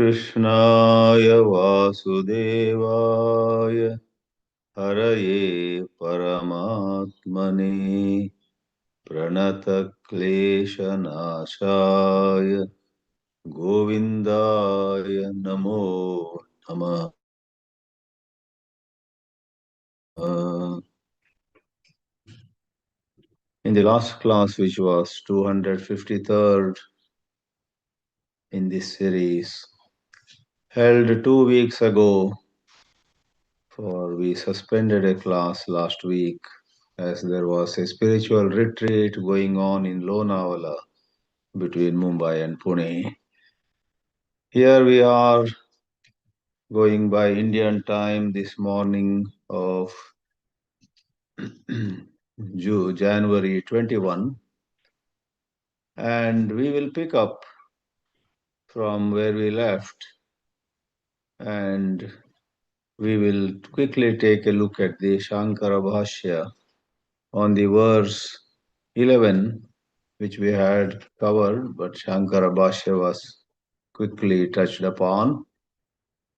कृष्णाय वासुदेवाय हरये परमात्मने प्रणतक्लेशनाशाय गोविन्दाय नमो नमः। In the last class, which was 253rd in this series, held 2 weeks ago, for we suspended a class last week as there was a spiritual retreat going on in Lonavala between Mumbai and Pune. Here we are going by Indian time this morning of January 21, and we will pick up from where we left, and we will quickly take a look at the Shankara Bhāshya on the verse 11, which we had covered, but Shankara Bhāshya was quickly touched upon,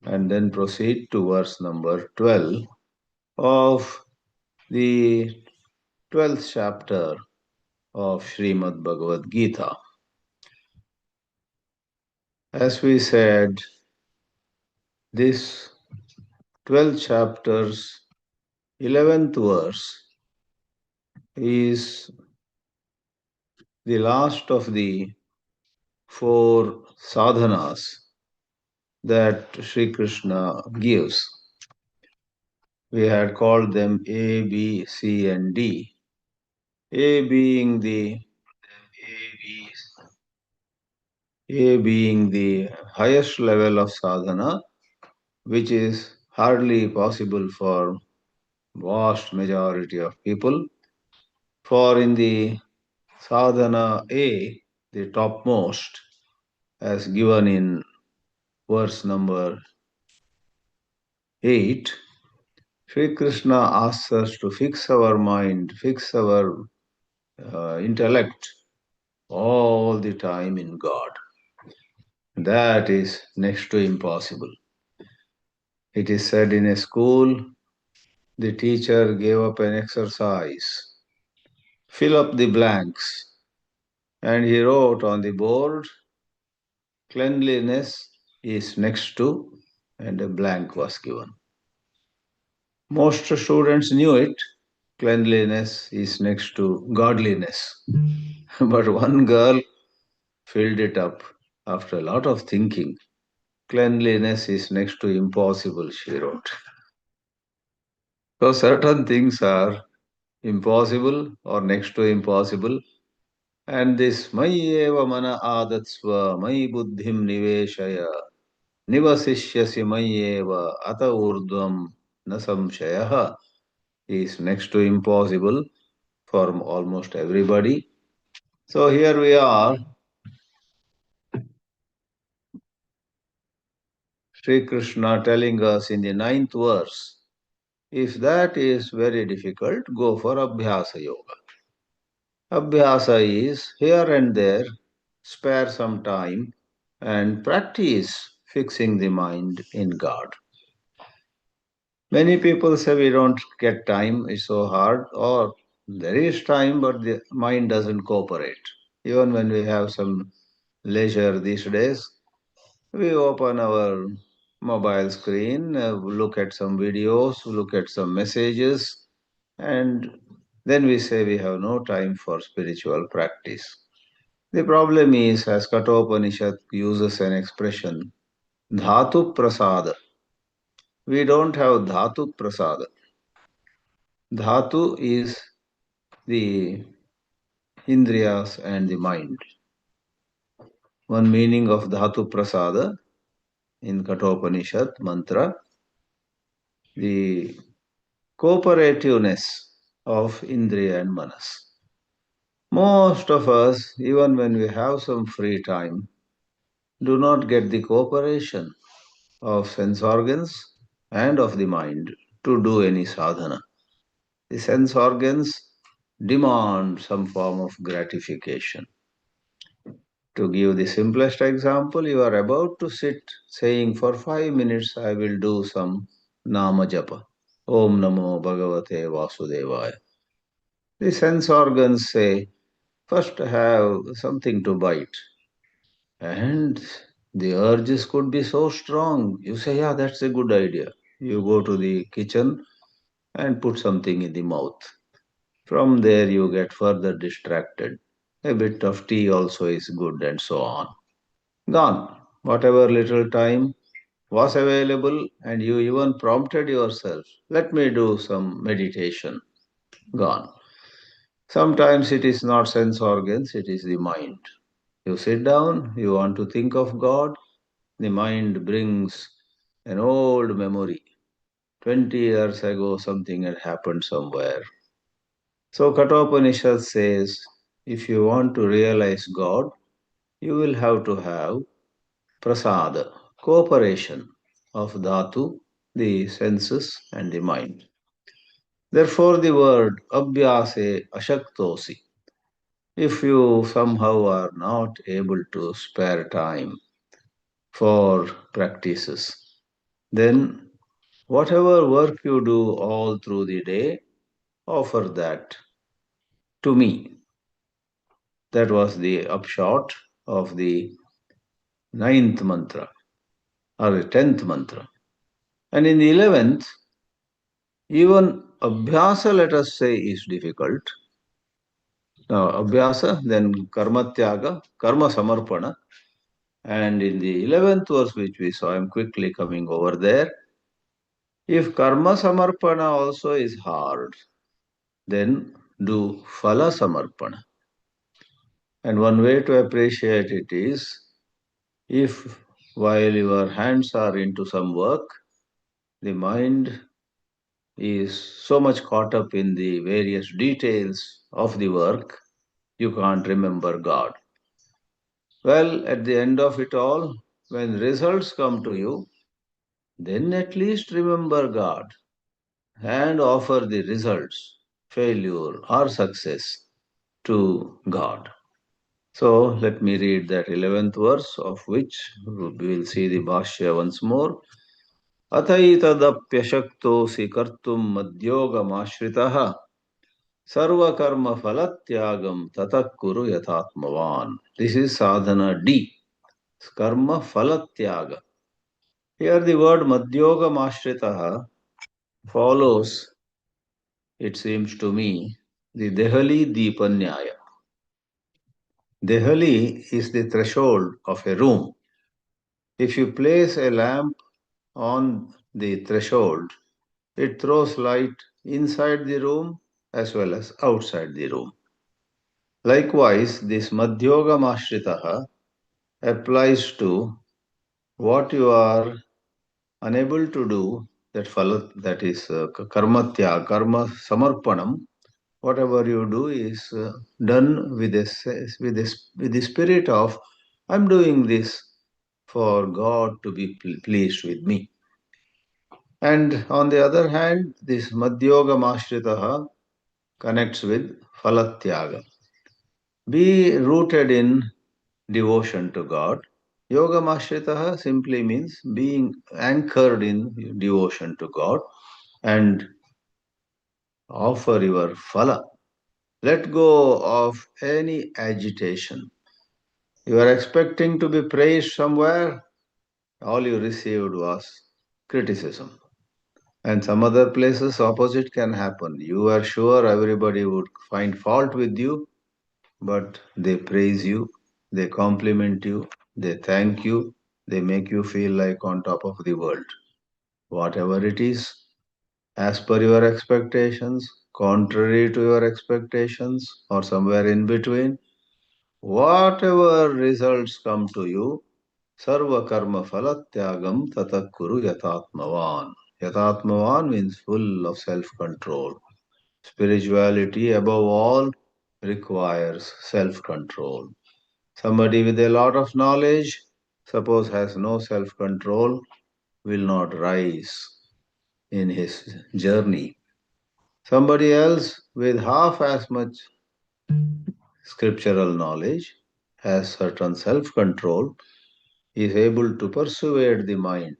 and then proceed to verse number 12 of the 12th chapter of Srimad Bhagavad Geetā. As we said, this 12th chapter's 11th verse is the last of the 4 sadhanas that Sri Krishna gives. We had called them A, B, C, and D. A being the highest level of sadhana, which is hardly possible for vast majority of people. For in the sadhana A, the topmost, as given in verse number 8, Sri Krishna asks us to fix our mind, fix our intellect all the time in God. That is next to impossible. It is said in a school, the teacher gave up an exercise, fill up the blanks, and he wrote on the board, cleanliness is next to, and a blank was given. Most students knew it, cleanliness is next to godliness. But one girl filled it up after a lot of thinking. Cleanliness is next to impossible, she wrote. So certain things are impossible or next to impossible. And this Mayi eva mana adatsva, Mayi buddhim niveshaya, nivasishyasi Mayi eva ata urdhvam na samshayaha is next to impossible for almost everybody. So here we are. Sri Krishna telling us in the 9th verse, if that is very difficult, go for Abhyasa Yoga. Abhyasa is here and there, spare some time and practice fixing the mind in God. Many people say we don't get time, it's so hard, or there is time but the mind doesn't cooperate. Even when we have some leisure these days, we open our mobile screen, look at some videos, look at some messages, and then we say we have no time for spiritual practice. The problem is, as Kathopanishad uses an expression, dhatu prasada. We don't have dhatu prasada. Dhatu is the indriyas and the mind. One meaning of dhatu prasada in Kathopanishad mantra, the cooperativeness of indriya and manas. Most of us, even when we have some free time, do not get the cooperation of sense organs and of the mind to do any sadhana. The sense organs demand some form of gratification. To give the simplest example, you are about to sit saying for 5 minutes, I will do some Nama Japa. Om Namo Bhagavate Vasudevaya. The sense organs say, first have something to bite. And the urges could be so strong. You say, yeah, that's a good idea. You go to the kitchen and put something in the mouth. From there, you get further distracted. A bit of tea also is good, and so on. Gone. Whatever little time was available, and you even prompted yourself, let me do some meditation. Gone. Sometimes it is not sense organs, it is the mind. You sit down, you want to think of God, the mind brings an old memory. 20 years ago, something had happened somewhere. So Kathopanishad says, if you want to realize God, you will have to have prasada, cooperation of dhatu, the senses and the mind. Therefore, the word abhyase ashaktosi. If you somehow are not able to spare time for practices, then whatever work you do all through the day, offer that to me. That was the upshot of the ninth mantra or the 10th mantra. And in the 11th, even abhyasa, let us say, is difficult. Now, abhyasa, then karma tyaga, karma samarpana. And in the 11th verse, which we saw, I'm quickly coming over there. If karma samarpana also is hard, then do phala samarpana. And one way to appreciate it is, if while your hands are into some work, the mind is so much caught up in the various details of the work, you can't remember God. Well, at the end of it all, when results come to you, then at least remember God and offer the results, failure or success, to God. So let me read that 11th verse, of which we will see the Bhashya once more. अथैतदप्यशक्तोऽसि कर्तुम् मद्योगमाश्रितः सर्वकर्मफलत्यागं ततः कुरु यथात्मवान्. This is sadhana D. Karma falatyaga. Here the word madyogamashritah follows, it seems to me, the Dehali Deepanyaya. Dehali is the threshold of a room. If you place a lamp on the threshold, it throws light inside the room as well as outside the room. Likewise, this Madhyogam applies to what you are unable to do, that is karmatya, karma samarpanam. Whatever you do is done with the spirit of, I'm doing this for God to be pleased with me. And on the other hand, this Madhyogam connects with Falatyaga. Be rooted in devotion to God. Yoga Mashritaha simply means being anchored in devotion to God and offer your phala. Let go of any agitation. You are expecting to be praised somewhere, all you received was criticism. And some other places, opposite can happen. You are sure everybody would find fault with you, but they praise you, they compliment you, they thank you, they make you feel like on top of the world. Whatever it is, as per your expectations, contrary to your expectations, or somewhere in between, whatever results come to you, sarva karma phalatyagam tatakuru yatatmavan. Yatatmavan means full of self-control. Spirituality, above all, requires self-control. Somebody with a lot of knowledge, suppose has no self-control, will not rise in his journey. Somebody else with half as much scriptural knowledge has certain self-control, he is able to persuade the mind,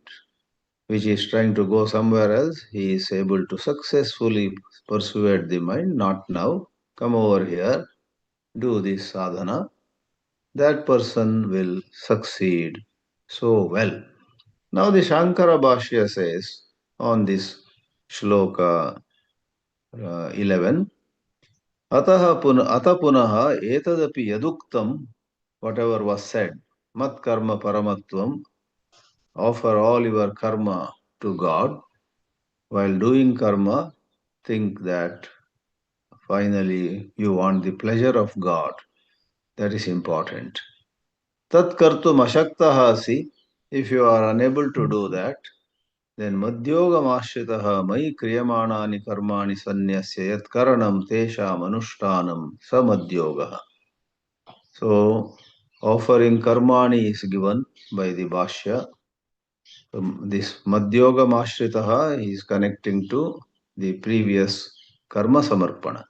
which is trying to go somewhere else. He is able to successfully persuade the mind, not now, come over here, do this sadhana. That person will succeed so well. Now the Shankara Bhāshya says on this shloka 11, Ata punaha etadapi yaduktam, whatever was said, mat karma paramatvam, offer all your karma to God. While doing karma, think that finally you want the pleasure of God. That is important. Tat kartum ashaktah asi, if you are unable to do that, then madhyogam ashritaha mai kriyamanani karmani sanyasya yat karanam tesham anushtanam samadyogaha. So, offering karmani is given by the Bhashya. This madhyogam ashritaha is connecting to the previous karma samarpana.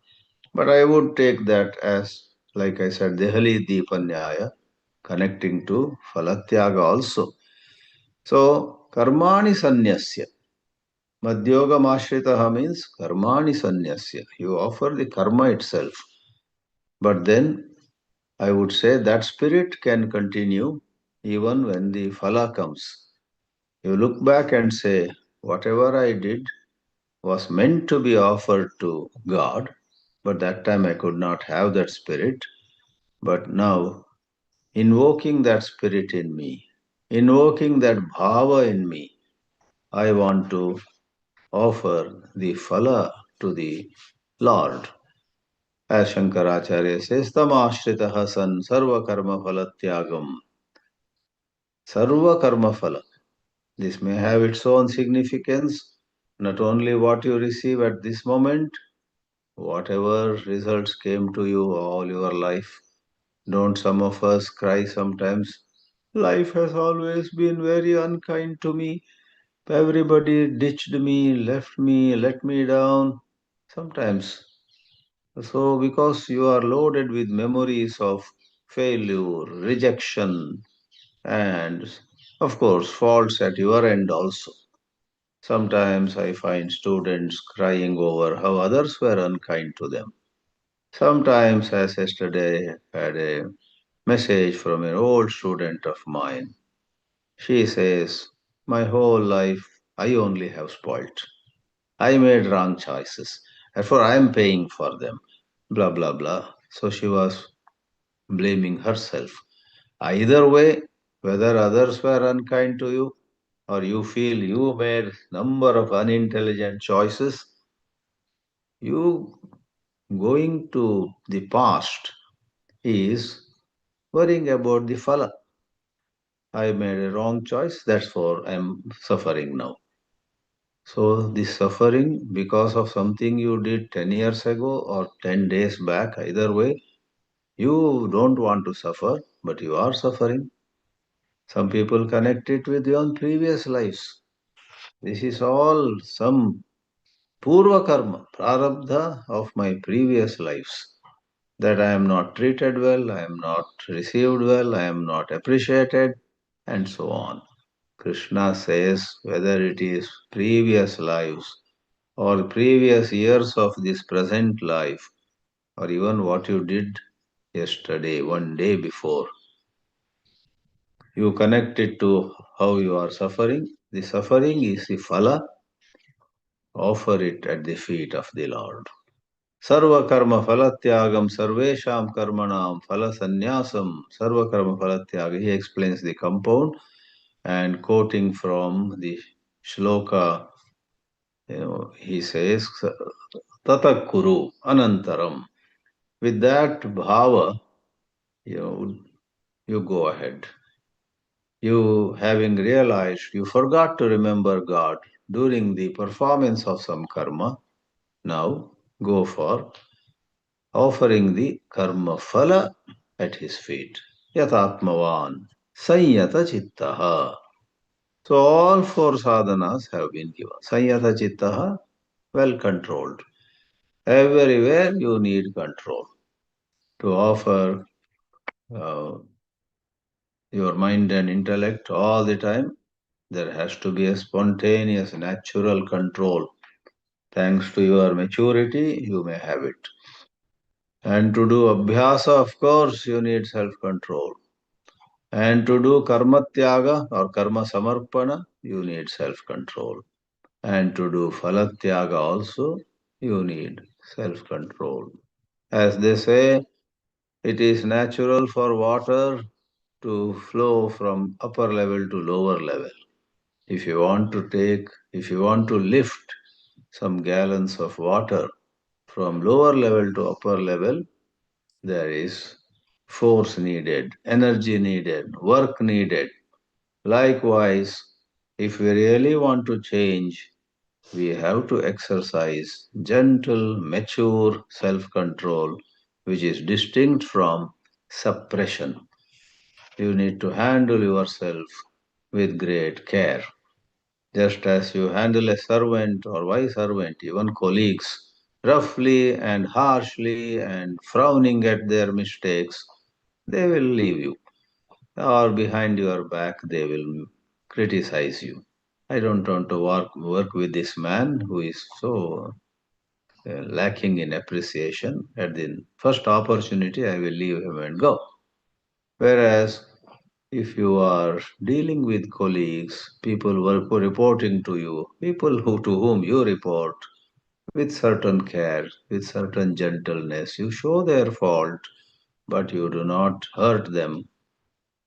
But I would take that as, like I said, Dehali Deepanyaya, connecting to Falatyaga also. So, karmani sanyasya. Madhyogam ashritaha means karmani sanyasya. You offer the karma itself. But then I would say that spirit can continue even when the phala comes. You look back and say, whatever I did was meant to be offered to God, but that time I could not have that spirit. But now, invoking that spirit in me, invoking that bhava in me, I want to offer the phala to the Lord. As Shankaracharya says, Tamashritaha san sarva karma phalatyagam. Sarva karma phala. This may have its own significance, not only what you receive at this moment, whatever results came to you all your life. Don't some of us cry sometimes? Life has always been very unkind to me. Everybody ditched me, left me, let me down. Sometimes. So, because you are loaded with memories of failure, rejection, and of course, faults at your end also. Sometimes I find students crying over how others were unkind to them. Sometimes, as yesterday, I had a message from an old student of mine. She says, my whole life I only have spoilt. I made wrong choices. Therefore, I am paying for them. Blah, blah, blah. So she was blaming herself. Either way, whether others were unkind to you or you feel you made number of unintelligent choices, you going to the past is worrying about the phala. I made a wrong choice, that's why I'm suffering now. So this suffering because of something you did 10 years ago or 10 days back, either way, you don't want to suffer, but you are suffering. Some people connect it with your previous lives. This is all some purva karma, prarabdha of my previous lives. That I am not treated well, I am not received well, I am not appreciated, and so on. Krishna says whether it is previous lives or previous years of this present life, or even what you did yesterday, one day before, you connect it to how you are suffering. The suffering is the phala, offer it at the feet of the Lord. Sarva karma phalatyagam sarvesham karmanam phala sannyasam sarva karma phalatyaga. He explains the compound and quoting from the shloka, he says, tatakuru anantaram. With that bhava, you go ahead. You having realized you forgot to remember God during the performance of some karma, now go for offering the karma phala at his feet. Yatatmavan sanyata chittaha. So all four sadhanas have been given. Sanyata chittaha, well controlled. Everywhere you need control to offer your mind and intellect all the time. There has to be a spontaneous, natural control. Thanks to your maturity, you may have it. And to do abhyasa, of course, you need self-control. And to do karma tyaga or karma samarpana, you need self-control. And to do phalatyaga also, you need self-control. As they say, it is natural for water to flow from upper level to lower level. If you want to lift some gallons of water from lower level to upper level, there is force needed, energy needed, work needed. Likewise, if we really want to change, we have to exercise gentle, mature self-control, which is distinct from suppression. You need to handle yourself with great care. Just as you handle a servant or vice servant, even colleagues, roughly and harshly and frowning at their mistakes, they will leave you. Or behind your back, they will criticize you. I don't want to work with this man who is so lacking in appreciation. At the first opportunity, I will leave him and go. Whereas if you are dealing with colleagues, people who are reporting to you, people to whom you report, with certain care, with certain gentleness, you show their fault, but you do not hurt them.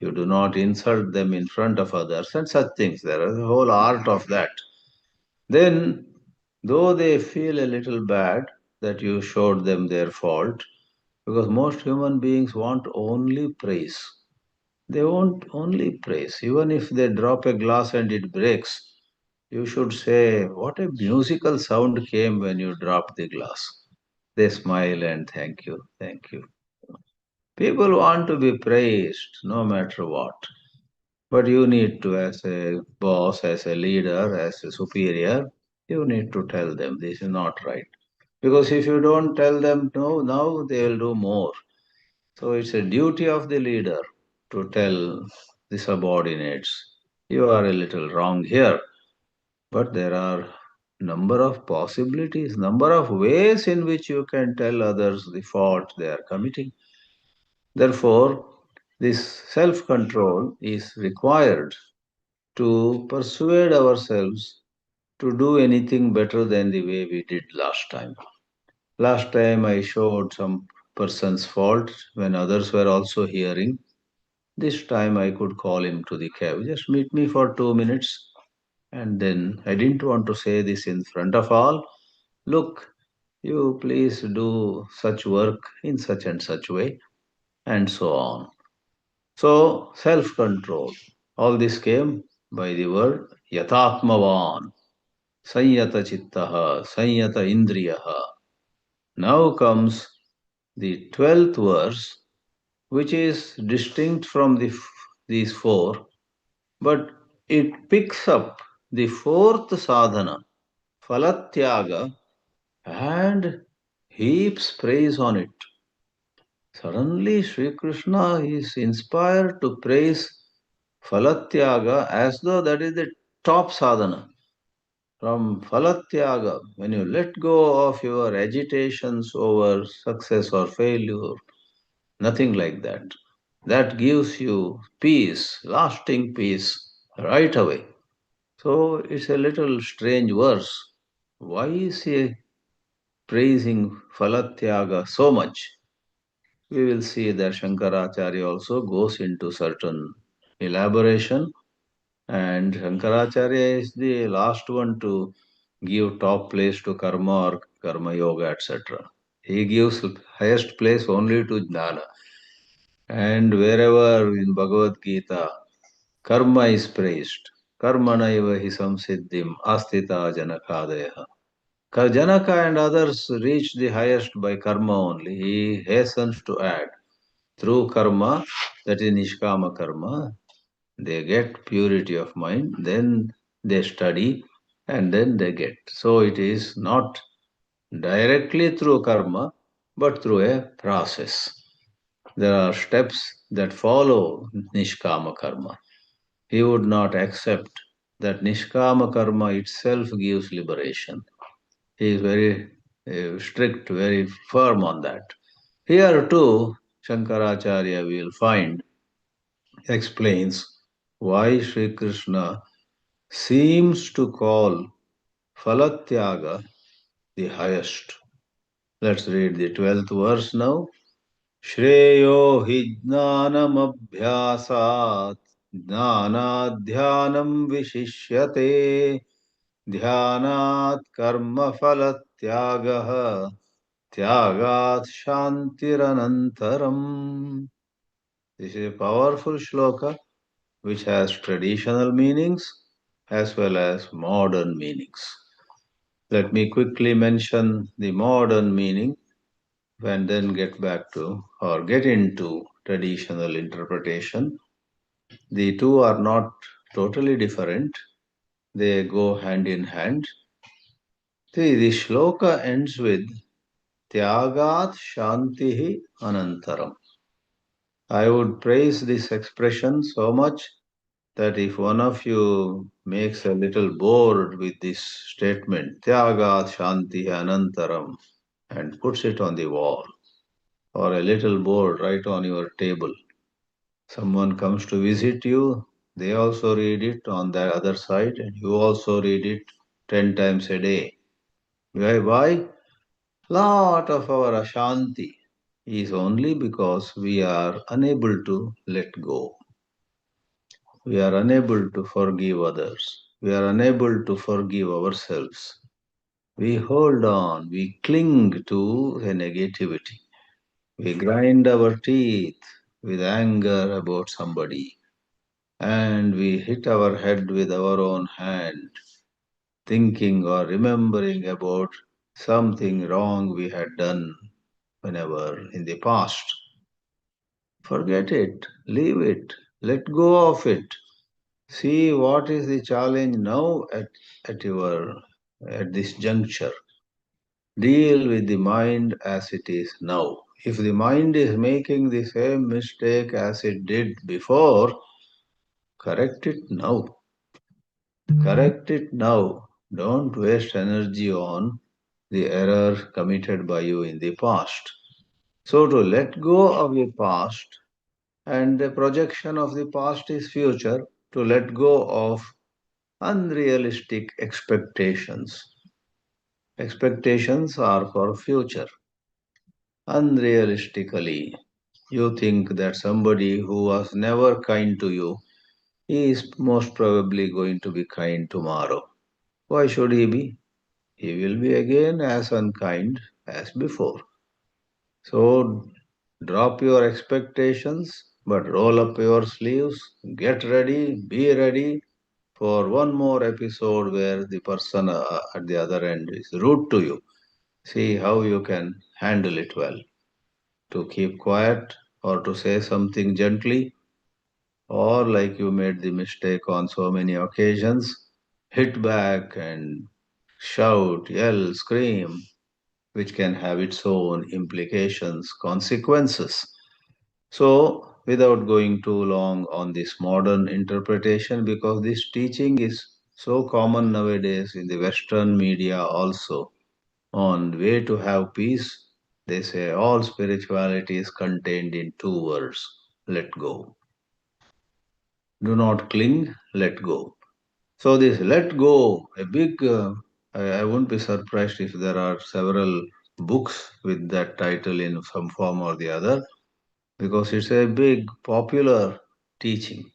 You do not insult them in front of others and such things. There is a whole art of that. Then, though they feel a little bad that you showed them their fault, because most human beings want only praise. They want only praise. Even if they drop a glass and it breaks, you should say, "What a musical sound came when you dropped the glass." They smile and thank you, thank you. People want to be praised no matter what. But you need to, as a boss, as a leader, as a superior, you need to tell them this is not right. Because if you don't tell them no, now they will do more. So it's a duty of the leader to tell the subordinates, you are a little wrong here. But there are number of possibilities, number of ways in which you can tell others the fault they are committing. Therefore, this self-control is required to persuade ourselves to do anything better than the way we did last time. Last time I showed some person's fault when others were also hearing. This time I could call him to the cab. Just meet me for 2 minutes. And then I didn't want to say this in front of all. Look, you please do such work in such and such way, and so on. So, self control. All this came by the word yatatmavan, sanyata chittaha, sanyata indriyaha. Now comes the 12th verse, which is distinct from these four, but it picks up the fourth sadhana, phalatyaga, and heaps praise on it. Suddenly, Sri Krishna is inspired to praise phalatyaga as though that is the top sadhana. From phalatyaga, when you let go of your agitations over success or failure, nothing like that. That gives you peace, lasting peace, right away. So it's a little strange verse. Why is he praising Phalatyaga so much? We will see that Shankaracharya also goes into certain elaboration, and Shankaracharya is the last one to give top place to karma or karma yoga, etc. He gives highest place only to jnana. And wherever in Bhagavad Geetā, karma is praised. Karmanaiva hi samsiddhim astita janakadeha. Janaka and others reach the highest by karma only. He hastens to add. Through karma, that is nishkama karma, they get purity of mind, then they study, and then they get. So it is not directly through karma, but through a process. There are steps that follow Nishkama Karma. He would not accept that Nishkama Karma itself gives liberation. He is very strict, very firm on that. Here too, Shankaracharya will find, explains why Sri Krishna seems to call Falatyaga the highest. Let's read the 12th verse now. Shreyo hi jnanamabhyasat jnanadhyanam vishishyate ध्यानात् कर्मफलत्यागः त्यागात् shantiranantaram. This is a powerful shloka which has traditional meanings as well as modern meanings. Let me quickly mention the modern meaning and then get back to or get into traditional interpretation. The two are not totally different, they go hand in hand. See, the shloka ends with Tyagat Shantihi Anantaram. I would praise this expression so much that if one of you makes a little board with this statement, Tyagat Shantihi Anantaram, and puts it on the wall, or a little board right on your table, someone comes to visit you, they also read it on the other side, and you also read it 10 times a day. Why? Lot of our Ashanti is only because we are unable to let go. We are unable to forgive others. We are unable to forgive ourselves. We hold on, we cling to a negativity. We grind our teeth with anger about somebody, and we hit our head with our own hand, thinking or remembering about something wrong we had done whenever in the past. Forget it, leave it, let go of it. See what is the challenge now at this juncture. Deal with the mind as it is now. If the mind is making the same mistake as it did before, correct it now. Correct it now. Don't waste energy on the error committed by you in the past. So to let go of the past, and the projection of the past is future, to let go of unrealistic expectations. Expectations are for future. Unrealistically, you think that somebody who was never kind to you is most probably going to be kind tomorrow. Why should he be? He will be again as unkind as before. So drop your expectations, but roll up your sleeves, get ready, be ready for one more episode where the person at the other end is rude to you. See how you can handle it well. To keep quiet or to say something gently, or like you made the mistake on so many occasions, hit back and shout, yell, scream, which can have its own implications, consequences. So, without going too long on this modern interpretation, because this teaching is so common nowadays in the Western media also, on way to have peace, they say all spirituality is contained in two words: let go. Do not cling, let go. So, this let go, a big, I won't be surprised if there are several books with that title in some form or the other, because it's a big popular teaching.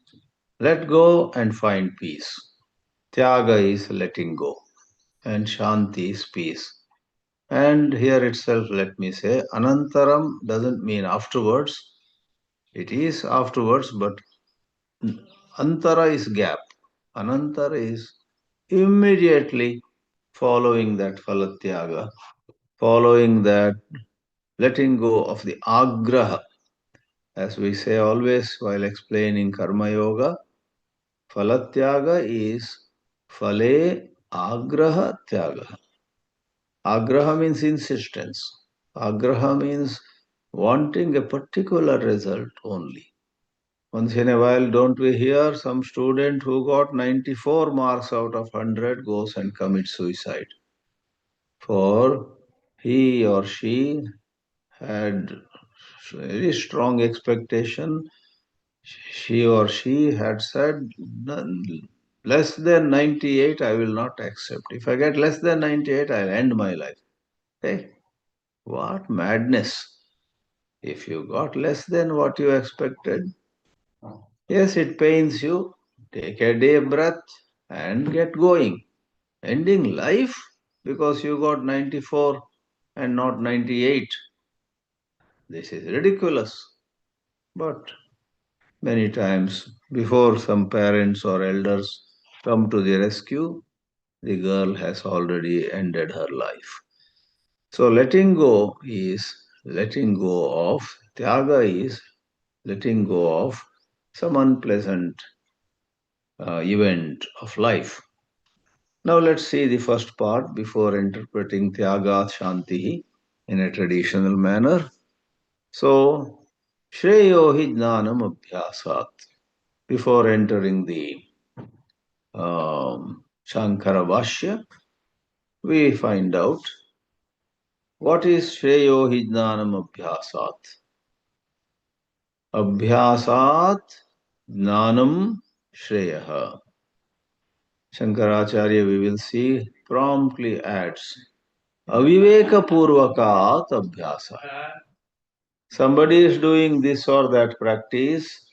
Let go and find peace. Tyaga is letting go, and Shanti is peace. And here itself, let me say, Anantaram doesn't mean afterwards. It is afterwards, but Antara is gap. Anantara is immediately following that Falatyaga, following that letting go of the Agraha. As we say always while explaining Karma Yoga, Falatyaga is Phale Agraha Tyaga. Agraha means insistence. Agraha means wanting a particular result only. Once in a while, don't we hear some student who got 94 marks out of 100 goes and commits suicide? For he or she had very strong expectation. She or she had said, less than 98, I will not accept. If I get less than 98, I'll end my life. Hey, what madness! If you got less than what you expected, yes, it pains you. Take a deep breath and get going. Ending life because you got 94 and not 98. This is ridiculous. But many times, before some parents or elders come to the rescue, the girl has already ended her life. So letting go is letting go of, tyaga is letting go of some unpleasant event of life. Now let's see the first part before interpreting Tyaga Shanti in a traditional manner. So, Shreyo hi jnanam abhyasat. Before entering the Shankara Bhāshya, we find out what is Shreyo hi jnanam abhyasat. Abhyasat jnanam Shreyaha. Shankaracharya, we will see, promptly adds Aviveka Purvakat Abhyasa. Somebody is doing this or that practice,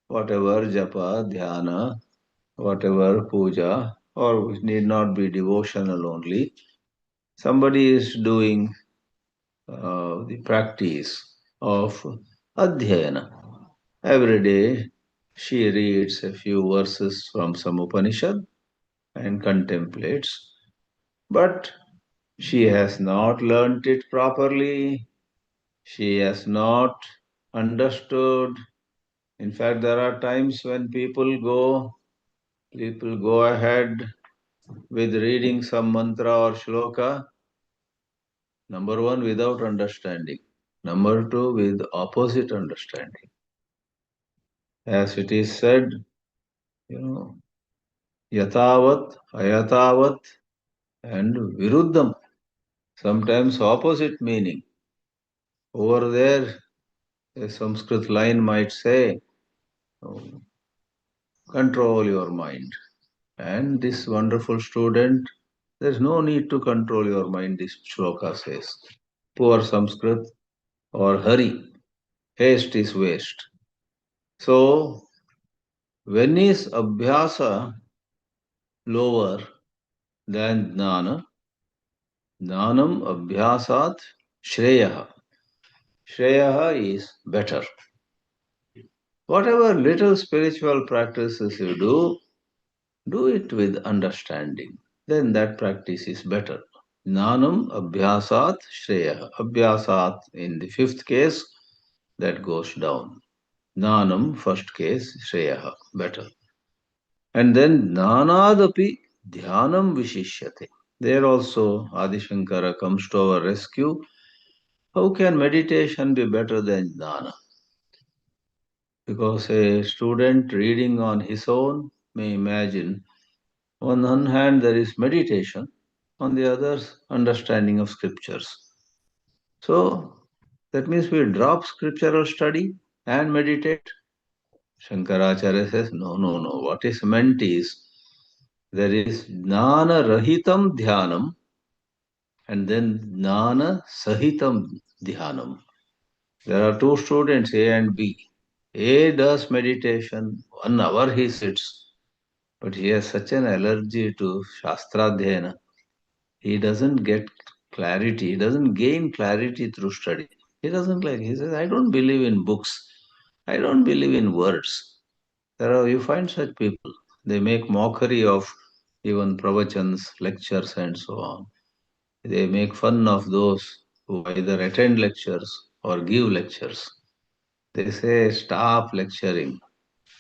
whatever japa, dhyana, whatever puja, or it need not be devotional only. Somebody is doing the practice of adhyayana. Every day she reads a few verses from some Upanishad and contemplates, but she has not learnt it properly. She has not understood. In fact, there are times when people go ahead with reading some mantra or shloka. Number one, without understanding. Number two, with opposite understanding. As it is said, yatavat, ayatavat, and viruddham. Sometimes opposite meaning. Over there, a Sanskrit line might say, control your mind. And this wonderful student, there's no need to control your mind, this shloka says. Poor Sanskrit or hurry, haste is waste. So, when is abhyasa lower than jnana? Jnanam abhyasat shreyaha. Shreyaha is better. Whatever little spiritual practices you do it with understanding. Then that practice is better. Jnanam abhyasat shreya. Abhyasat in the fifth case, that goes down. Jnanam, first case, shreya, better. And then jnanadapi dhyanam vishishyate. There also Adi Shankara comes to our rescue. How can meditation be better than jnana? Because a student reading on his own may imagine, on one hand there is meditation, on the other understanding of scriptures. So that means we drop scriptural study and meditate. Shankaracharya says, no. What is meant is there is jnana rahitam dhyanam and then jnana sahitam dhyanam. There are two students, A and B. A does meditation, 1 hour he sits, but he has such an allergy to Shastradhyayana. He doesn't get clarity, he doesn't gain clarity through study. He doesn't like, he says, I don't believe in books, I don't believe in words. You find such people, they make mockery of even pravachans, lectures, and so on. They make fun of those who either attend lectures or give lectures. They say, stop lecturing.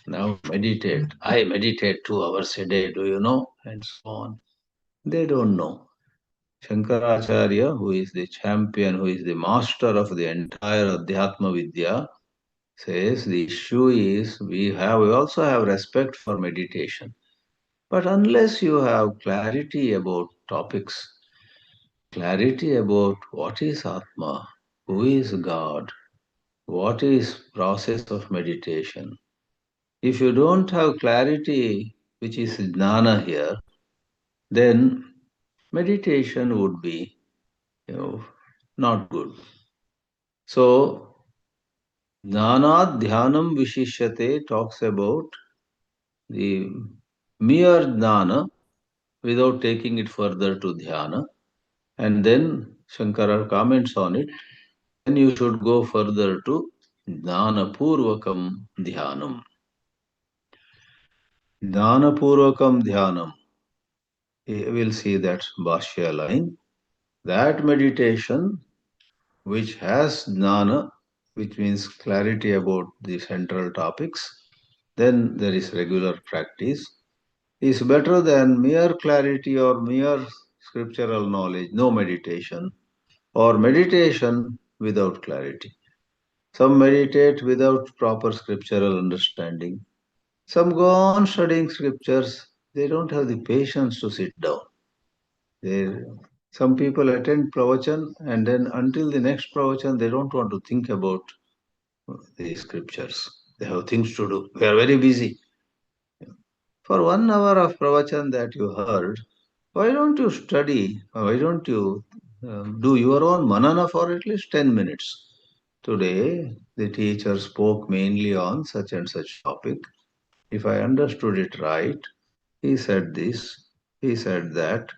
Now meditate. I meditate 2 hours a day, do you know? And so on. They don't know. Shankaracharya, who is the champion, who is the master of the entire Adhyatma Vidya, says the issue is we also have respect for meditation. But unless you have clarity about topics, clarity about what is Atma, who is God, what is process of meditation, if you don't have clarity, which is jnana here, then meditation would be, not good. So, jnana dhyanam vishishyate talks about the mere jnana without taking it further to dhyana. And then Shankara comments on it. Then you should go further to jnana purvakam dhyanam. Jnana purvakam dhyanam. We'll see that Bhashya line. That meditation which has jnana, which means clarity about the central topics, then there is regular practice, is better than mere clarity or mere scriptural knowledge, no meditation, or meditation without clarity. Some meditate without proper scriptural understanding. Some go on studying scriptures. They don't have the patience to sit down. Some people attend pravachan and then until the next pravachan, they don't want to think about the scriptures. They have things to do. They are very busy. For 1 hour of pravachan that you heard, why don't you study? Why don't you do your own manana for at least 10 minutes? Today, the teacher spoke mainly on such and such topic. If I understood it right, he said this, he said that,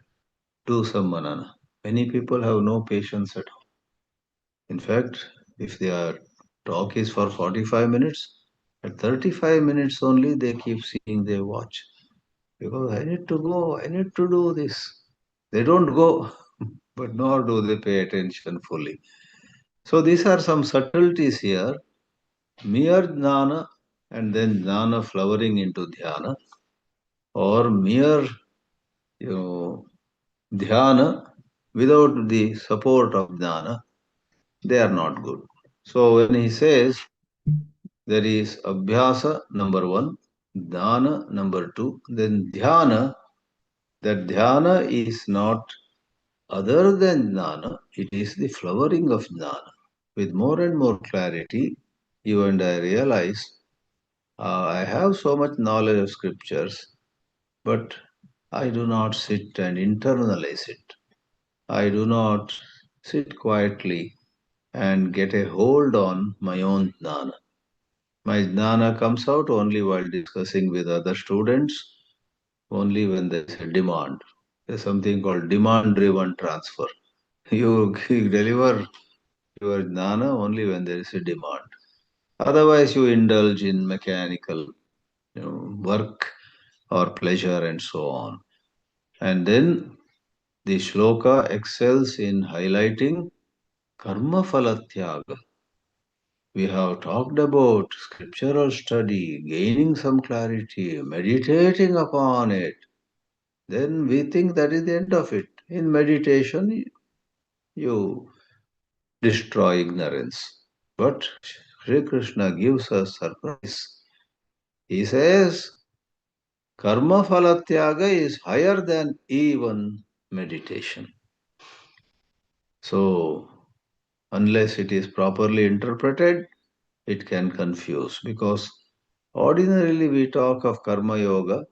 do some manana. Many people have no patience at all. In fact, if their talk is for 45 minutes, at 35 minutes only they keep seeing their watch. Because I need to go, I need to do this. They don't go, but nor do they pay attention fully. So these are some subtleties here. Mere jnana and then jnana flowering into dhyana, or mere dhyana without the support of jnana, they are not good. So when he says there is abhyasa number one, jnana number two, then dhyana, that dhyana is not other than jnana, it is the flowering of jnana. With more and more clarity, you and I realize I have so much knowledge of scriptures, but I do not sit and internalize it. I do not sit quietly and get a hold on my own jnana. My jnana comes out only while discussing with other students, only when there is a demand. There's something called demand driven transfer. You deliver your jnana only when there is a demand. Otherwise, you indulge in mechanical work or pleasure and so on. And then the shloka excels in highlighting karma phalatyaga. We have talked about scriptural study, gaining some clarity, meditating upon it. Then we think that is the end of it. In meditation, you destroy ignorance. But Sri Krishna gives us surprise. He says, karma phalatyaga is higher than even meditation. So, unless it is properly interpreted, it can confuse because ordinarily we talk of karma yoga.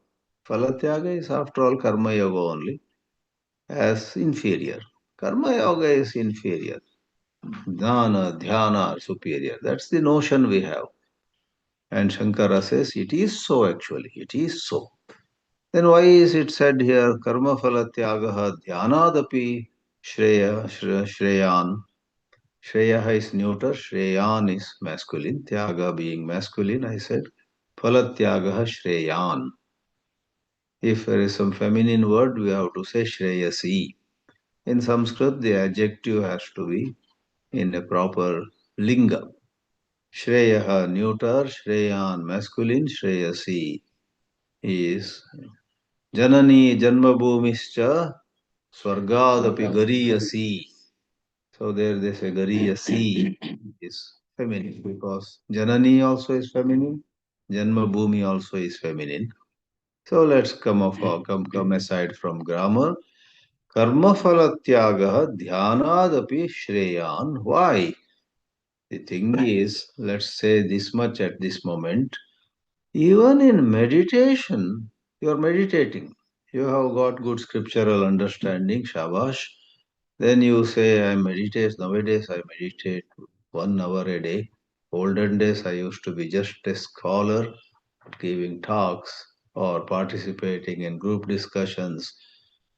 Phalatyaga is after all karma yoga only as inferior. Karma yoga is inferior. Jnana, dhyana are superior. That's the notion we have. And Shankara says it is so actually. It is so. Then why is it said here karma phalatyagaha dhyanadapi shreyan? Shreya is neuter, Shreyan is masculine, Tyaga being masculine, I said. Phalatyagaha Shreyan. If there is some feminine word, we have to say Shreyasi. In Sanskrit, the adjective has to be in a proper linga. Shreyaha neuter, Shreyan masculine, Shreyasi is Janani Janmabhumischa Swargadapi gariyasi. So there they say gariyasi is feminine because Janani also is feminine, Janma Bhumi also is feminine. So let's come aside from grammar. Karma phalatyagaha dhyanadapi shreyan. Why? The thing is, let's say this much at this moment. Even in meditation, you are meditating. You have got good scriptural understanding, shabash. Then you say, I meditate. Nowadays, I meditate 1 hour a day. Olden days, I used to be just a scholar giving talks or participating in group discussions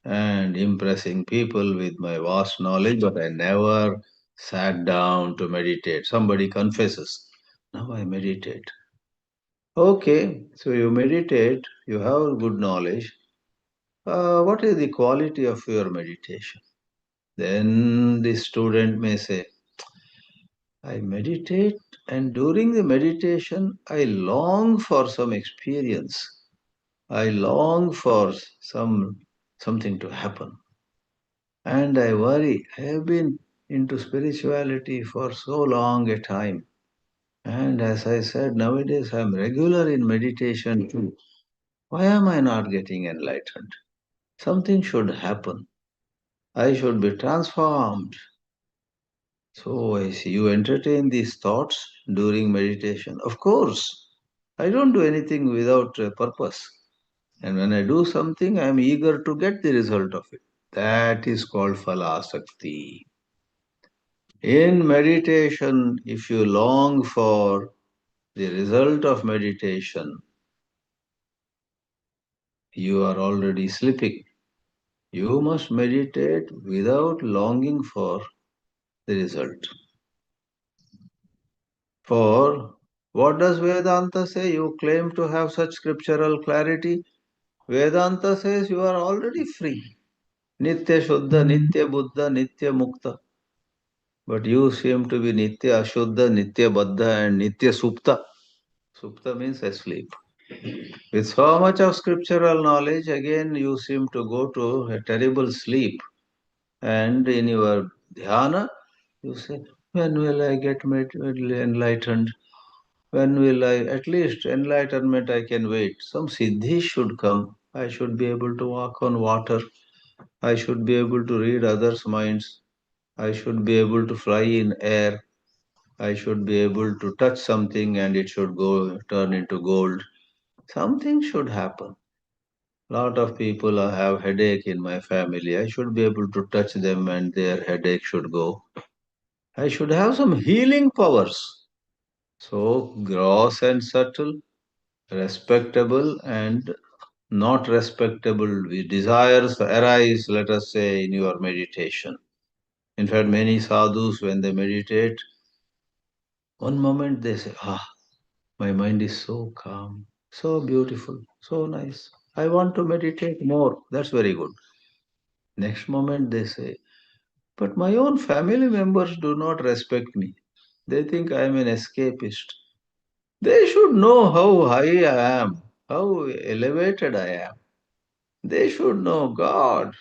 and impressing people with my vast knowledge, but I never sat down to meditate. Somebody confesses, now I meditate. Okay, so you meditate, you have good knowledge. What is the quality of your meditation? Then the student may say, I meditate, and during the meditation, I long for some experience. I long for something to happen. And I worry. I have been into spirituality for so long a time. And as I said, nowadays I'm regular in meditation too. Why am I not getting enlightened? Something should happen. I should be transformed. So I see you entertain these thoughts during meditation. Of course, I don't do anything without a purpose. And when I do something, I am eager to get the result of it. That is called phalasakti. In meditation, if you long for the result of meditation, you are already sleeping. You must meditate without longing for the result. For what does Vedanta say? You claim to have such scriptural clarity. Vedanta says you are already free. Nitya Shuddha, Nitya Buddha, Nitya Mukta. But you seem to be Nitya Ashuddha, Nitya Baddha, and Nitya Supta. Supta means asleep. With so much of scriptural knowledge, again you seem to go to a terrible sleep. And in your dhyana, you say, when will I get enlightened? When will I, at least enlightenment I can wait. Some siddhi should come. I should be able to walk on water. I should be able to read others' minds. I should be able to fly in air. I should be able to touch something and it should go turn into gold. Something should happen. Lot of people have headache in my family. I should be able to touch them and their headache should go. I should have some healing powers. So gross and subtle, respectable and not respectable desires arise, let us say, in your meditation. In fact, many sadhus, when they meditate, one moment they say, my mind is so calm, so beautiful, so nice. I want to meditate more. That's very good. Next moment they say, but my own family members do not respect me. They think I am an escapist. They should know how high I am, how elevated I am. They should know God.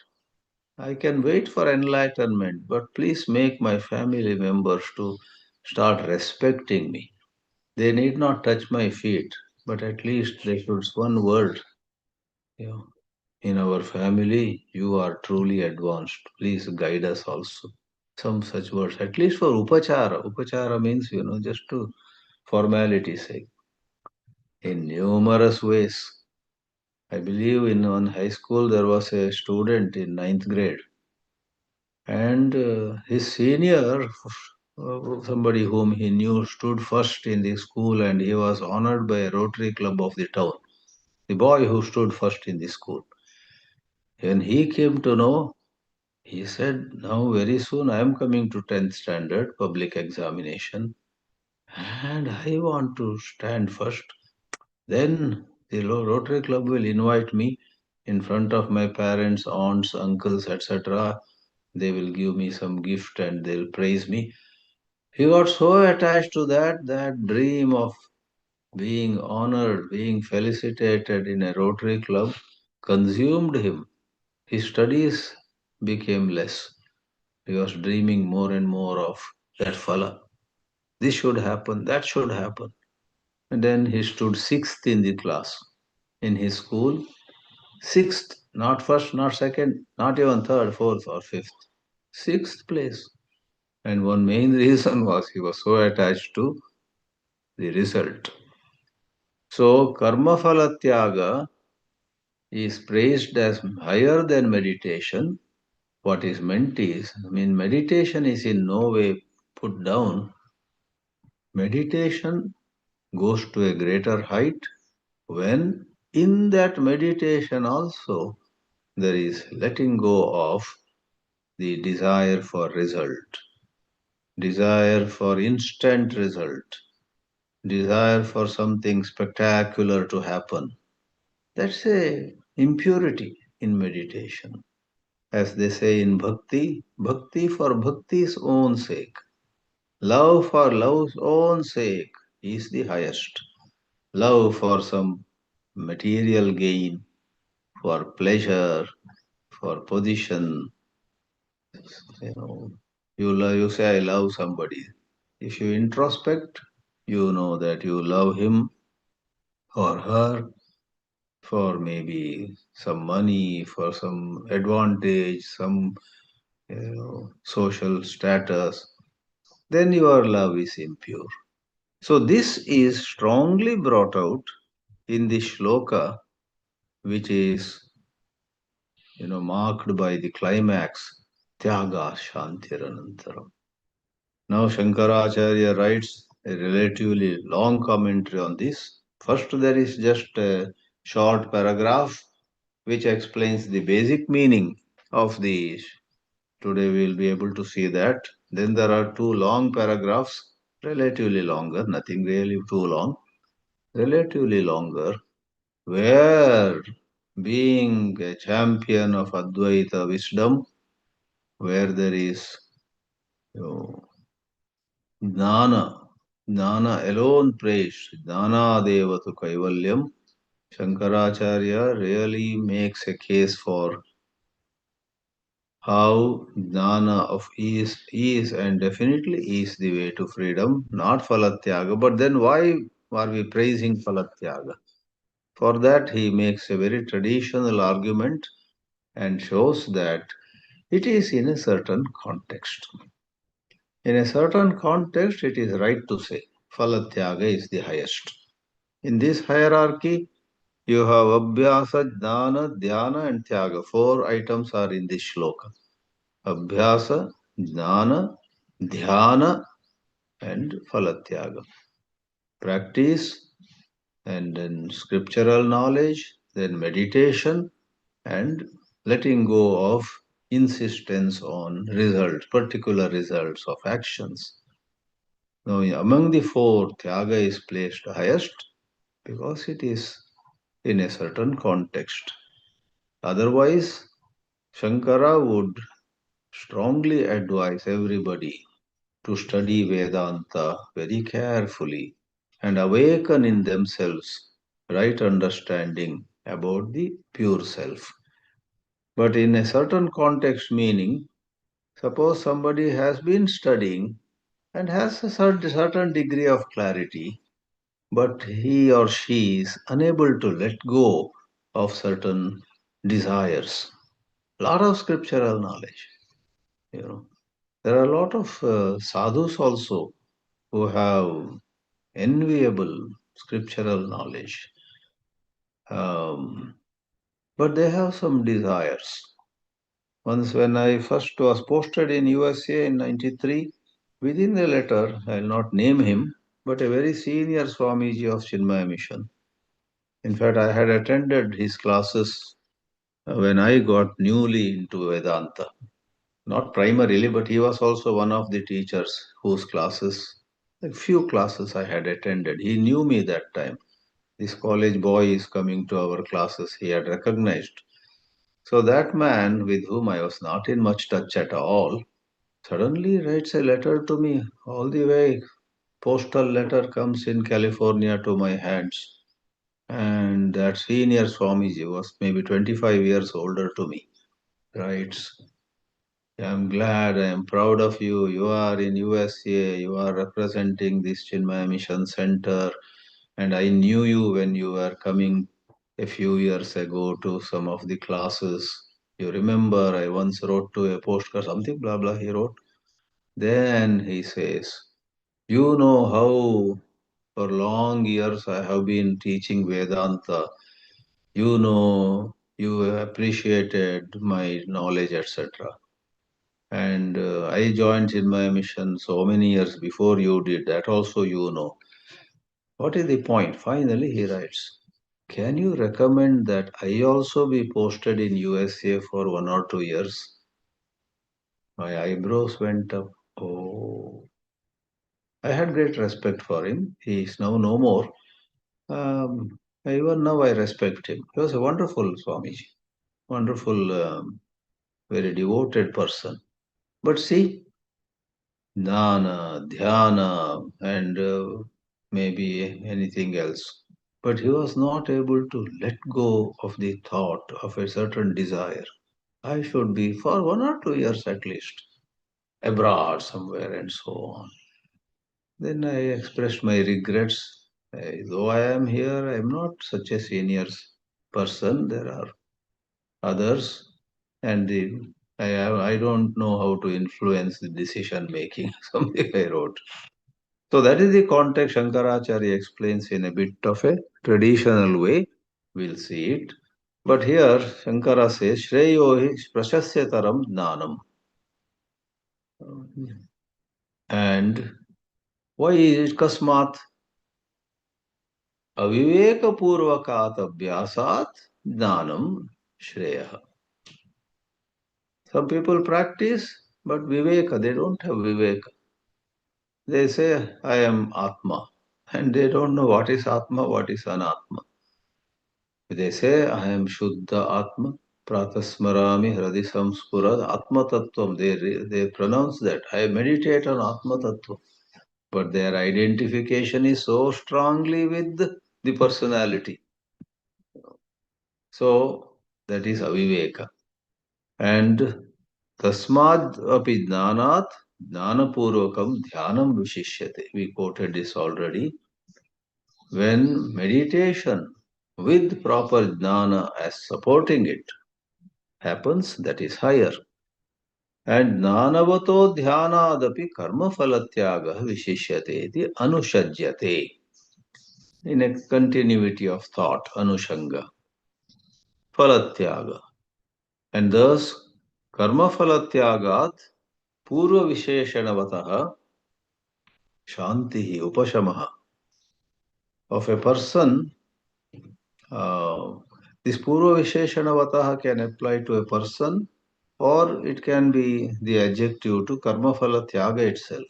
I can wait for enlightenment, but please make my family members to start respecting me. They need not touch my feet, but at least they should one word. You know, in our family, you are truly advanced. Please guide us also. Some such words, at least for upachara. Upachara means, just to formality sake. In numerous ways. I believe in one high school there was a student in ninth grade, and his senior, somebody whom he knew, stood first in the school, and he was honored by a Rotary Club of the town. The boy who stood first in the school. When he came to know, he said, now very soon I am coming to 10th standard public examination and I want to stand first. Then the Rotary Club will invite me in front of my parents, aunts, uncles, etc. They will give me some gift and they'll praise me. He got so attached to that dream of being honored, being felicitated in a Rotary Club consumed him. His studies became less. He was dreaming more and more of that phala. This should happen, that should happen. And then he stood sixth in the class in his school. Sixth, not first, not second, not even third, fourth, or fifth. Sixth place. And one main reason was he was so attached to the result. So, karma phala tyaga is praised as higher than meditation. What is meant is, meditation is in no way put down. Meditation goes to a greater height when in that meditation also there is letting go of the desire for result, desire for instant result, desire for something spectacular to happen. That's a impurity in meditation. As they say in bhakti, bhakti for bhakti's own sake, love for love's own sake is the highest. Love for some material gain, for pleasure, for position. You know, you say I love somebody. If you introspect, you know that you love him or her for maybe some money, for some advantage, some social status. Then your love is impure. So this is strongly brought out in the shloka, which is marked by the climax, Tyaga Shantiranantaram. Now Shankaracharya writes a relatively long commentary on this. First, there is just a short paragraph which explains the basic meaning of the. Today we will be able to see that. Then there are two long paragraphs, relatively longer, nothing really too long, relatively longer, where being a champion of Advaita wisdom, where there is you know, Jnana, Jnana alone praised, Jnana devatu kaivalyam, Shankaracharya really makes a case for how Jnana of is and definitely is the way to freedom, not Falatyaga. But then why are we praising Falatyaga? For that he makes a very traditional argument and shows that it is in a certain context. In a certain context, it is right to say Falatyaga is the highest. In this hierarchy, you have Abhyasa, Jnana, Dhyana, and Tyaga. Four items are in this shloka. Abhyasa, Jnana, Dhyana, and Falatyaga. Practice, and then scriptural knowledge, then meditation, and letting go of insistence on results, particular results of actions. Now, among the four, Tyaga is placed highest because it is in a certain context. Otherwise, Shankara would strongly advise everybody to study Vedanta very carefully and awaken in themselves right understanding about the pure self. But in a certain context, meaning, suppose somebody has been studying and has a certain degree of clarity, but he or she is unable to let go of certain desires. A lot of scriptural knowledge, you know. There are a lot of sadhus also who have enviable scriptural knowledge, but they have some desires. Once, when I first was posted in USA in '93, within the letter, I will not name him, but a very senior Swamiji of Chinmaya Mission. In fact, I had attended his classes when I got newly into Vedanta. Not primarily, but he was also one of the teachers whose classes, a few classes I had attended. He knew me that time. This college boy is coming to our classes, he had recognized. So that man, with whom I was not in much touch at all, suddenly writes a letter to me. All the way, postal letter comes in California to my hands. And that senior Swamiji was maybe 25 years older to me, writes, I'm glad, I am proud of you. You are in USA, you are representing this Chinmaya Mission Center, and I knew you when you were coming a few years ago to some of the classes. You remember I once wrote to a postcard, something blah blah he wrote. Then he says, you know how for long years I have been teaching Vedanta. You know, you appreciated my knowledge, etc. And I joined Chinmaya Mission so many years before you did. That also you know. What is the point? Finally, he writes, can you recommend that I also be posted in USA for 1 or 2 years? My eyebrows went up. Oh, I had great respect for him. He is now no more. Even now I respect him. He was a wonderful Swamiji, wonderful, very devoted person. But see, jnana, dhyana, and maybe anything else. But he was not able to let go of the thought of a certain desire. I should be for 1 or 2 years at least abroad somewhere and so on. Then I expressed my regrets. Though I am here, I am not such a senior person. There are others, and I don't know how to influence the decision making. Something I wrote. So that is the context Shankaracharya explains in a bit of a traditional way. We'll see it. But here Shankara says, Shreyo hi prashasyataram jnanam. And why is it kasmat? Avivekapurvakat abhyasat jnanam shreya. Some people practice, but viveka, they don't have viveka. They say, I am Atma. And they don't know what is Atma, what is Anatma. They say, I am Shuddha Atma, Pratasmarami Hradi Samspurad Atma Tattvam. They pronounce that. I meditate on Atma Tattva. But their identification is so strongly with the personality. So that is aviveka. And tasmad api jnanat jnanapurvakam dhyanam vishishyate. We quoted this already. When meditation with proper jnana as supporting it happens, that is higher. And jnanavato dhyanadapi karma phalatyagah vishishyate iti anushajyate. In a continuity of thought, anushanga, phalatyaga. And thus, karma phalatyagat purva visheshanavataha shantihi upashamaha. Of a person, this purva visheshanavataha can apply to a person, or it can be the adjective to karma phalatyaga itself.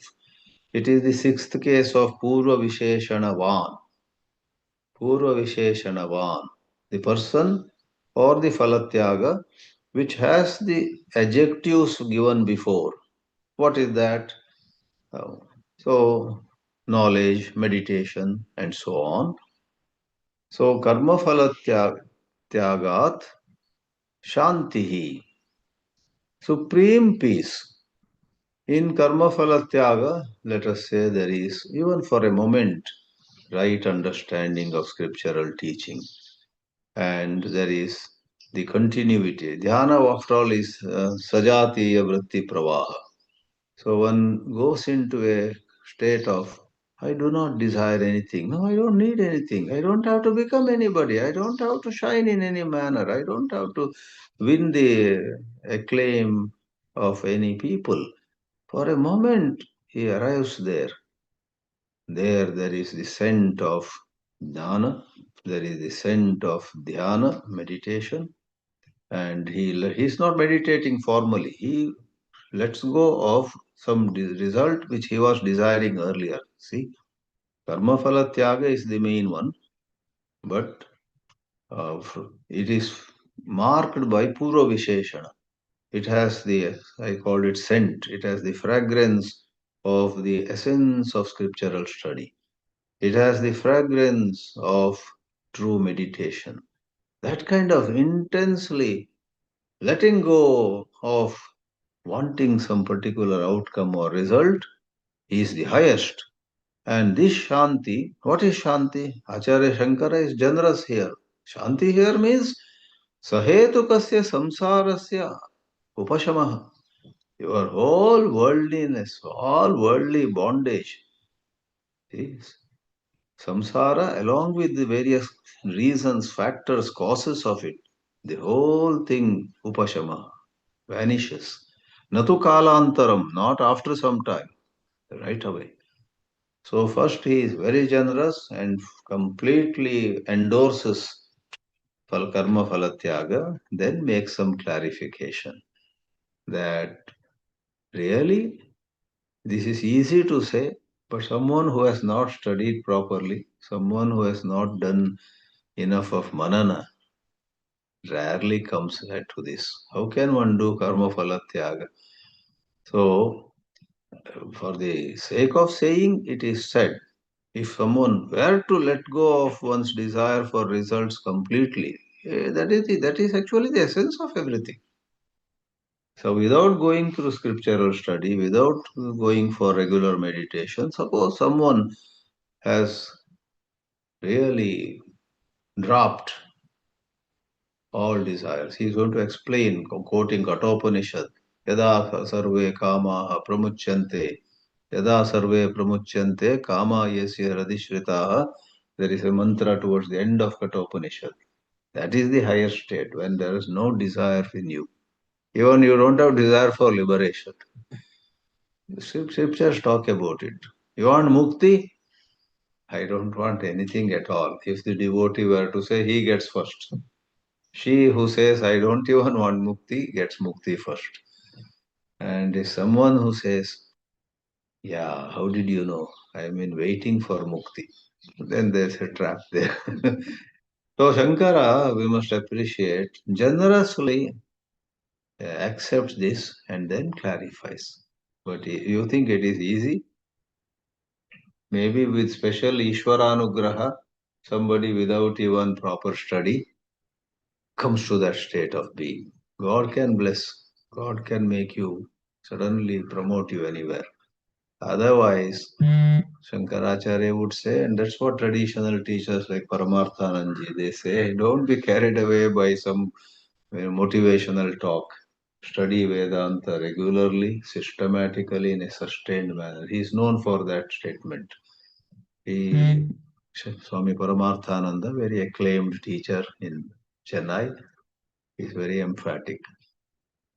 It is the sixth case of purva visheshanavan. Purva visheshanavan. The person or the phalatyaga which has the adjectives given before. What is that? So, knowledge, meditation, and so on. So, karma phala tyagat shantihi, supreme peace. In karma phala tyaga, let us say there is, even for a moment, right understanding of scriptural teaching. And there is the continuity. Dhyana, after all, is sajatiya vritti pravaha. So one goes into a state of, I do not desire anything. No, I don't need anything. I don't have to become anybody. I don't have to shine in any manner. I don't have to win the acclaim of any people. For a moment, he arrives there. There is the scent of jnana. There is the scent of dhyana, meditation. And he's not meditating formally. He lets go of some result which he was desiring earlier. See, karma phala tyaga is the main one, but it is marked by purva visheshana. It has the, I call it scent, it has the fragrance of the essence of scriptural study. It has the fragrance of true meditation. That kind of intensely letting go of wanting some particular outcome or result, is the highest. And this Shanti, what is Shanti? Acharya Shankara is generous here. Shanti here means Sahetukasya samsarasya upashamaha. Your whole worldliness, all worldly bondage is samsara along with the various reasons, factors, causes of it. The whole thing upashamaha vanishes. Natu kalantaram, not after some time, right away. So first he is very generous and completely endorses karma falatyaga, then makes some clarification that really this is easy to say, but someone who has not studied properly, someone who has not done enough of manana, rarely comes to this. How can one do karma falatyaga? So, for the sake of saying, it is said, if someone were to let go of one's desire for results completely, that is actually the essence of everything. So without going through scriptural study, without going for regular meditation, suppose someone has really dropped all desires. He is going to explain, quoting Kathopanishad, Yada sarve kamaha pramuchyante, Yada sarve pramuchyante kama yasya radhishritaha. There is a mantra towards the end of Kathopanishad. That is the higher state, when there is no desire in you. Even you don't have desire for liberation. The scriptures talk about it. You want mukti? I don't want anything at all. If the devotee were to say, he gets first. She who says, I don't even want mukti, gets mukti first. And if someone who says, yeah, how did you know? I've been waiting for mukti. Then there's a trap there. So Shankara, we must appreciate, generously accepts this and then clarifies. But you think it is easy? Maybe with special Ishwaranugraha, somebody without even proper study comes to that state of being. God can bless, God can make you suddenly promote you anywhere. Otherwise, Shankaracharya would say, and that's what traditional teachers like Paramarthanandji, they say, don't be carried away by some motivational talk. Study Vedanta regularly, systematically, in a sustained manner. He is known for that statement. Swami Paramarthananda, very acclaimed teacher in Chennai, is very emphatic.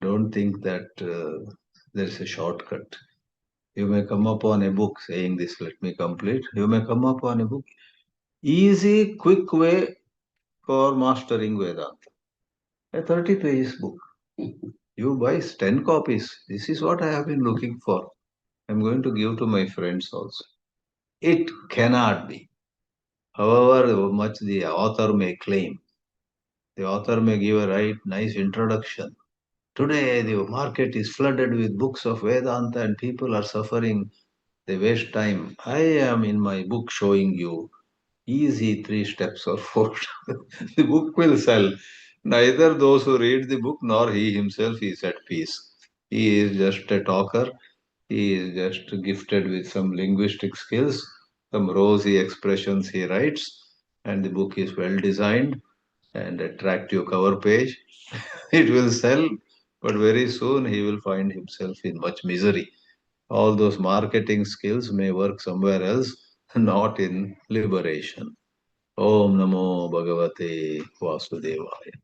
Don't think that there is a shortcut. You may come upon a book saying this, let me complete. You may come upon a book. Easy, quick way for mastering Vedanta. A 30 pages book. You buy 10 copies. This is what I have been looking for. I'm going to give to my friends also. It cannot be. However much the author may claim, the author may give a nice introduction. Today, the market is flooded with books of Vedanta and people are suffering. They waste time. I am in my book showing you easy 3 steps or 4. The book will sell. Neither those who read the book nor he himself is at peace. He is just a talker. He is just gifted with some linguistic skills, some rosy expressions he writes, and the book is well designed and attractive cover page. It will sell, but very soon he will find himself in much misery. All those marketing skills may work somewhere else, not in liberation. Om Namo Bhagavate Vasudevaya.